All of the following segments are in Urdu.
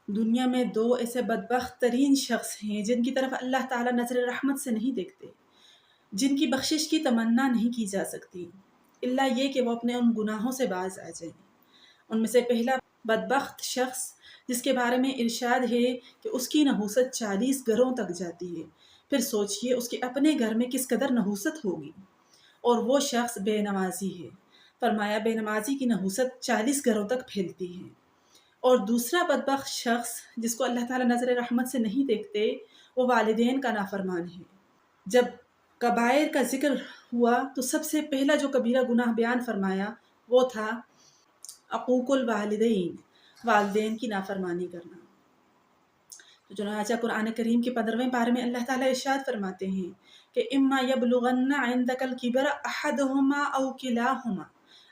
دنیا میں دو ایسے بدبخت ترین شخص ہیں جن کی طرف اللہ تعالیٰ نظر رحمت سے نہیں دیکھتے، جن کی بخشش کی تمنا نہیں کی جا سکتی اللہ یہ کہ وہ اپنے ان گناہوں سے باز آ جائیں۔ ان میں سے پہلا بدبخت شخص جس کے بارے میں ارشاد ہے کہ اس کی نحوست 40 گھروں تک جاتی ہے، پھر سوچئے اس کے اپنے گھر میں کس قدر نحوست ہوگی، اور وہ شخص بے نمازی ہے۔ فرمایا بے نمازی کی نحوست 40 گھروں تک پھیلتی ہے۔ اور دوسرا بدبخت شخص جس کو اللہ تعالیٰ نظر رحمت سے نہیں دیکھتے وہ والدین کا نافرمان ہے۔ جب کبائر کا ذکر ہوا تو سب سے پہلا جو کبیرہ گناہ بیان فرمایا وہ تھا عقوق الوالدین، والدین کی نافرمانی کرنا۔ تو چنانچہ قرآن کریم کے 15ویں پارے میں اللہ تعالیٰ ارشاد فرماتے ہیں کہ اما یبلغن عندک الکبر احدہما او کلاہما،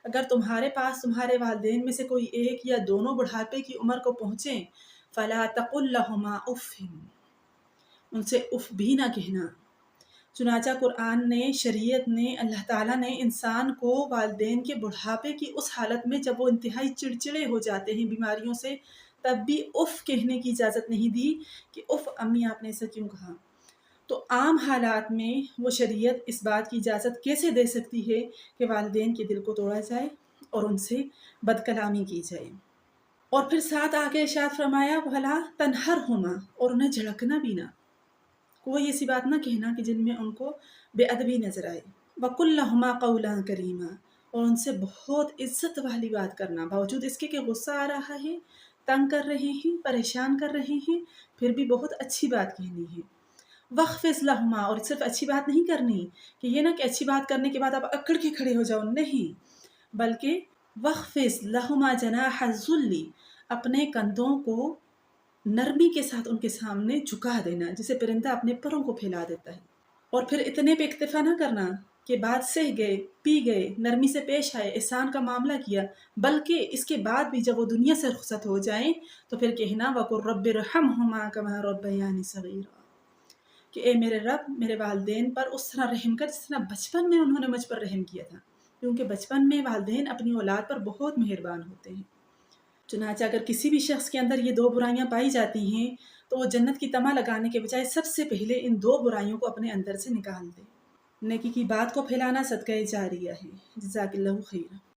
اگر تمہارے پاس تمہارے والدین میں سے کوئی ایک یا دونوں بڑھاپے کی عمر کو پہنچیں فلا تقل لہما اف، ان سے اف بھی نہ کہنا۔ چنانچہ قرآن نے، شریعت نے، اللہ تعالیٰ نے انسان کو والدین کے بڑھاپے کی اس حالت میں جب وہ انتہائی چڑچڑے ہو جاتے ہیں بیماریوں سے، تب بھی اف کہنے کی اجازت نہیں دی کہ اف امی آپ نے ایسا کیوں کہا۔ تو عام حالات میں وہ شریعت اس بات کی اجازت کیسے دے سکتی ہے کہ والدین کے دل کو توڑا جائے اور ان سے بد کلامی کی جائے۔ اور پھر ساتھ آگے ارشاد فرمایا وَلَا تَنْهَرْهُمَا، اور انہیں جھڑکنا بھی نہ، کوئی ایسی بات نہ کہنا کہ جن میں ان کو بے ادبی نظر آئے۔ وَقُلْ لَهُمَا قَوْلًا كَرِيمًا، اور ان سے بہت عزت والی بات کرنا، باوجود اس کے کہ غصہ آ رہا ہے، تنگ کر رہے ہیں، پریشان کر رہے ہیں، پھر بھی بہت اچھی بات کہنی ہے۔ وَخْفِضْ لَهُمَا، اور صرف اچھی بات نہیں کرنی کہ یہ نہ کہ اچھی بات کرنے کے بعد آپ اکڑ کے کھڑے ہو جاؤ، نہیں، بلکہ وَخْفِضْ لَهُمَا جَنَاحَ الذُّلِّ، اپنے کندھوں کو نرمی کے ساتھ ان کے سامنے جھکا دینا، جسے پرندہ اپنے پروں کو پھیلا دیتا ہے۔ اور پھر اتنے پہ اکتفا نہ کرنا کہ بات سہ گئے، پی گئے، نرمی سے پیش آئے، احسان کا معاملہ کیا، بلکہ اس کے بعد بھی جب وہ دنیا سے رخصت ہو جائیں تو پھر کہنا وَقُلْ رَبِّ ارْحَمْهُمَا كَمَا رَبَّيَانِي صَغِيرًا، کہ اے میرے رب میرے والدین پر اس طرح رحم کر جس طرح بچپن میں انہوں نے مجھ پر رحم کیا تھا، کیونکہ بچپن میں والدین اپنی اولاد پر بہت مہربان ہوتے ہیں۔ چنانچہ اگر کسی بھی شخص کے اندر یہ دو برائیاں پائی جاتی ہیں تو وہ جنت کی طمع لگانے کے بجائے سب سے پہلے ان دو برائیوں کو اپنے اندر سے نکال دے۔ نیکی کی بات کو پھیلانا صدقہ جاریہ ہے۔ جزاک اللہ خیر۔